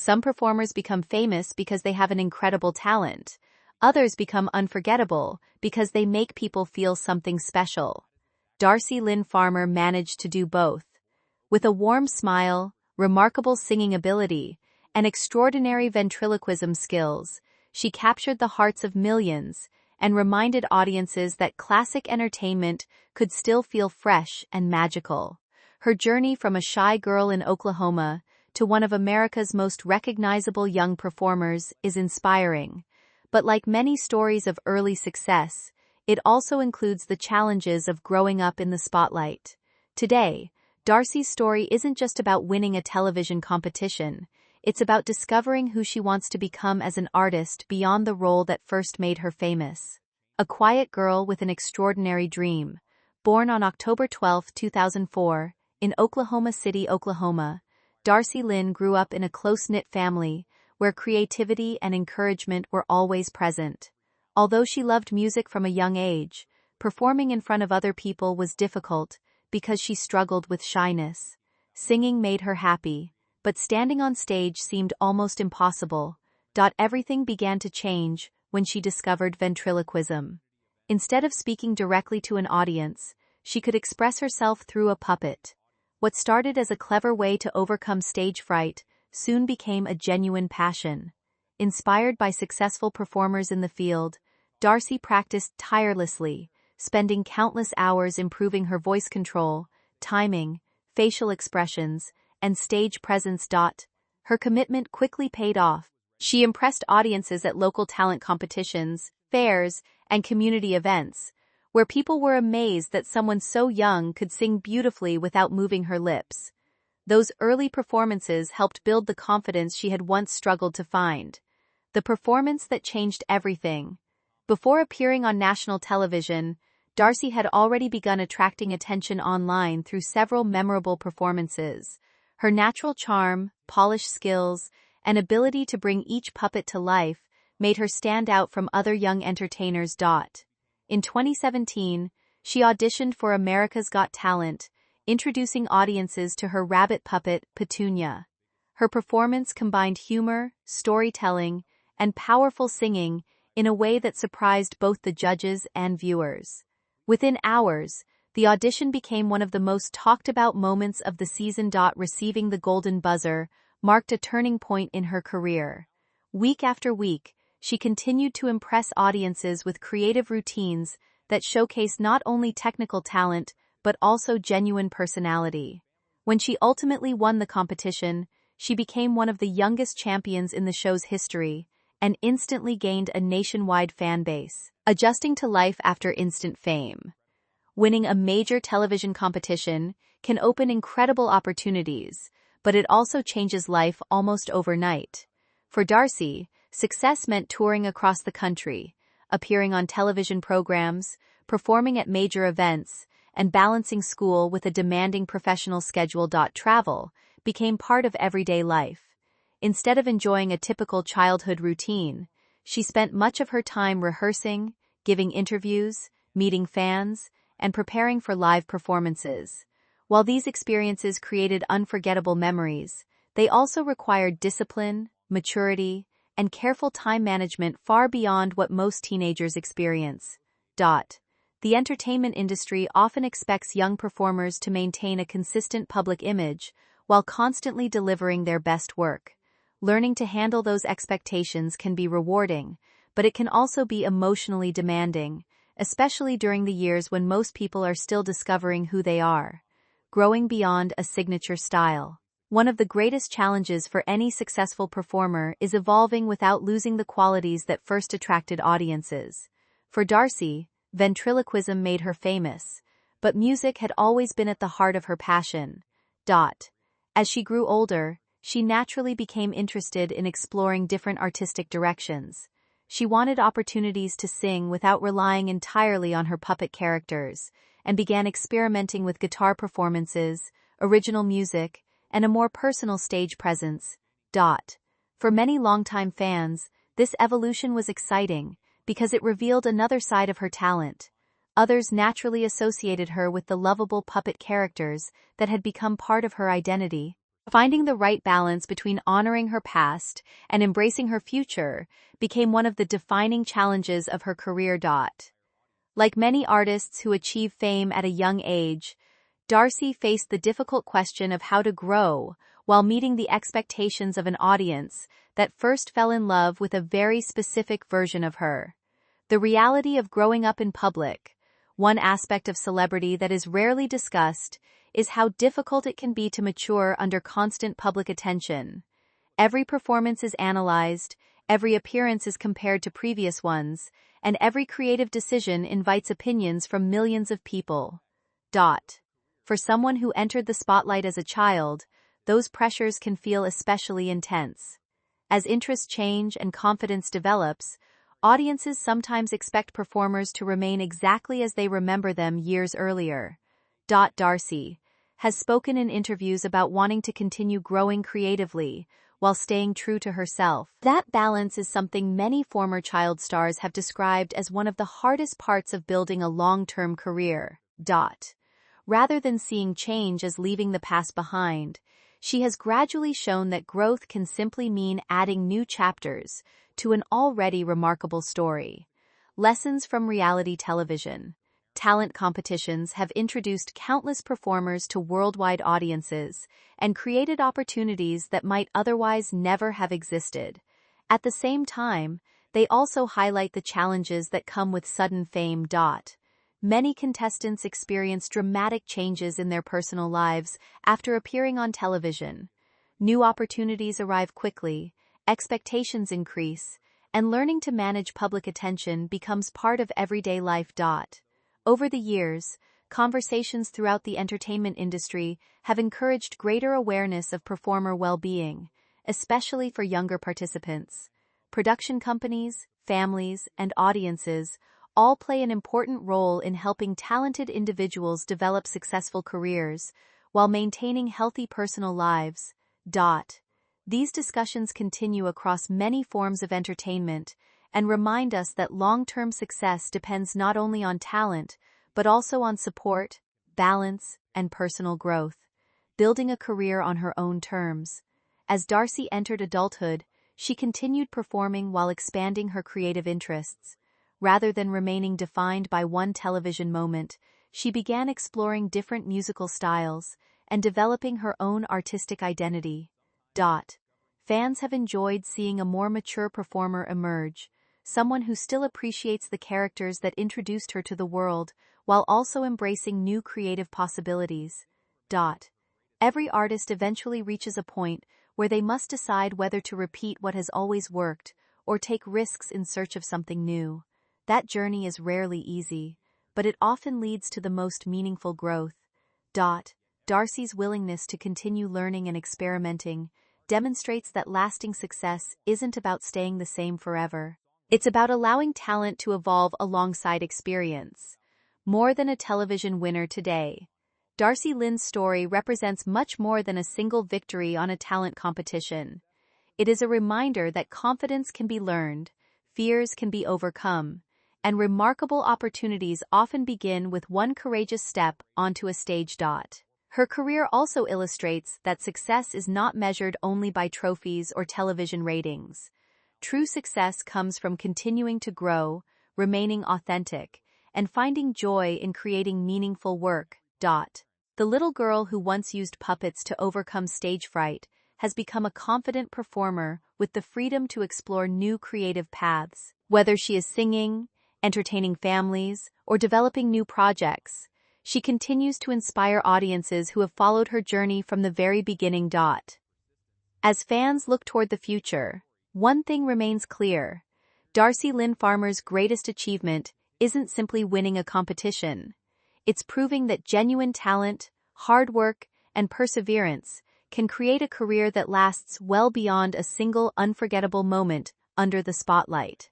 Some performers become famous because they have an incredible talent. Others become unforgettable because they make people feel something special. Darci Lynne Farmer managed to do both. With a warm smile, remarkable singing ability, and extraordinary ventriloquism skills, she captured the hearts of millions and reminded audiences that classic entertainment could still feel fresh and magical. Her journey from a shy girl in Oklahoma to one of America's most recognizable young performers is inspiring. But like many stories of early success, it also includes the challenges of growing up in the spotlight. Today, Darci's story isn't just about winning a television competition. It's about discovering who she wants to become as an artist beyond the role that first made her famous. A quiet girl with an extraordinary dream. Born on October 12, 2004, in Oklahoma City, Oklahoma, Darci Lynne grew up in a close-knit family where creativity and encouragement were always present. Although she loved music from a young age, performing in front of other people was difficult because she struggled with shyness. Singing made her happy, but standing on stage seemed almost impossible. Everything began to change when she discovered ventriloquism. Instead of speaking directly to an audience, she could express herself through a puppet. What started as a clever way to overcome stage fright soon became a genuine passion. Inspired by successful performers in the field, Darci practiced tirelessly, spending countless hours improving her voice control, timing, facial expressions, and stage presence. Her commitment quickly paid off. She impressed audiences at local talent competitions, fairs, and community events, where people were amazed that someone so young could sing beautifully without moving her lips. Those early performances helped build the confidence she had once struggled to find. The performance that changed everything. Before appearing on national television, Darci had already begun attracting attention online through several memorable performances. Her natural charm, polished skills, and ability to bring each puppet to life made her stand out from other young entertainers. In 2017, she auditioned for America's Got Talent, introducing audiences to her rabbit puppet, Petunia. Her performance combined humor, storytelling, and powerful singing in a way that surprised both the judges and viewers. Within hours, the audition became one of the most talked-about moments of the season. Receiving the Golden Buzzer marked a turning point in her career. Week after week, she continued to impress audiences with creative routines that showcase not only technical talent but also genuine personality. When she ultimately won the competition, she became one of the youngest champions in the show's history and instantly gained a nationwide fan base. Adjusting to life after instant fame. Winning a major television competition can open incredible opportunities, but it also changes life almost overnight. For Darci, success meant touring across the country, appearing on television programs, performing at major events, and balancing school with a demanding professional schedule. Travel became part of everyday life. Instead of enjoying a typical childhood routine, she spent much of her time rehearsing, giving interviews, meeting fans, and preparing for live performances. While these experiences created unforgettable memories, they also required discipline, maturity, and careful time management far beyond what most teenagers experience. The entertainment industry often expects young performers to maintain a consistent public image while constantly delivering their best work. Learning to handle those expectations can be rewarding, but it can also be emotionally demanding, especially during the years when most people are still discovering who they are. Growing beyond a signature style. One of the greatest challenges for any successful performer is evolving without losing the qualities that first attracted audiences. For Darci, ventriloquism made her famous, but music had always been at the heart of her passion. As she grew older, she naturally became interested in exploring different artistic directions. She wanted opportunities to sing without relying entirely on her puppet characters, and began experimenting with guitar performances, original music, and a more personal stage presence. For many longtime fans, this evolution was exciting because it revealed another side of her talent. Others naturally associated her with the lovable puppet characters that had become part of her identity. Finding the right balance between honoring her past and embracing her future became one of the defining challenges of her career. Like many artists who achieve fame at a young age, Darci faced the difficult question of how to grow while meeting the expectations of an audience that first fell in love with a very specific version of her. The reality of growing up in public, one aspect of celebrity that is rarely discussed, is how difficult it can be to mature under constant public attention. Every performance is analyzed, every appearance is compared to previous ones, and every creative decision invites opinions from millions of people. For someone who entered the spotlight as a child, those pressures can feel especially intense. As interests change and confidence develops, audiences sometimes expect performers to remain exactly as they remember them years earlier. Darci has spoken in interviews about wanting to continue growing creatively while staying true to herself. That balance is something many former child stars have described as one of the hardest parts of building a long-term career. Rather than seeing change as leaving the past behind, she has gradually shown that growth can simply mean adding new chapters to an already remarkable story. Lessons from reality television. Talent competitions have introduced countless performers to worldwide audiences and created opportunities that might otherwise never have existed. At the same time, they also highlight the challenges that come with sudden fame. Many contestants experience dramatic changes in their personal lives after appearing on television. New opportunities arrive quickly, expectations increase, and learning to manage public attention becomes part of everyday life. Over the years, conversations throughout the entertainment industry have encouraged greater awareness of performer well-being, especially for younger participants. Production companies, families, and audiences all play an important role in helping talented individuals develop successful careers while maintaining healthy personal lives. These discussions continue across many forms of entertainment and remind us that long-term success depends not only on talent, but also on support, balance, and personal growth. Building a career on her own terms. As Darci entered adulthood, she continued performing while expanding her creative interests. Rather than remaining defined by one television moment, she began exploring different musical styles and developing her own artistic identity. Fans have enjoyed seeing a more mature performer emerge, someone who still appreciates the characters that introduced her to the world while also embracing new creative possibilities. Every artist eventually reaches a point where they must decide whether to repeat what has always worked or take risks in search of something new. That journey is rarely easy, but it often leads to the most meaningful growth. Darci's willingness to continue learning and experimenting demonstrates that lasting success isn't about staying the same forever. It's about allowing talent to evolve alongside experience. More than a television winner today, Darci Lynne's story represents much more than a single victory on a talent competition. It is a reminder that confidence can be learned, fears can be overcome, and remarkable opportunities often begin with one courageous step onto a stage. Her career also illustrates that success is not measured only by trophies or television ratings. True success comes from continuing to grow, remaining authentic, and finding joy in creating meaningful work. The little girl who once used puppets to overcome stage fright has become a confident performer with the freedom to explore new creative paths. Whether she is singing, entertaining families, or developing new projects, she continues to inspire audiences who have followed her journey from the very beginning. As fans look toward the future, one thing remains clear. Darci Lynne Farmer's greatest achievement isn't simply winning a competition. It's proving that genuine talent, hard work, and perseverance can create a career that lasts well beyond a single unforgettable moment under the spotlight.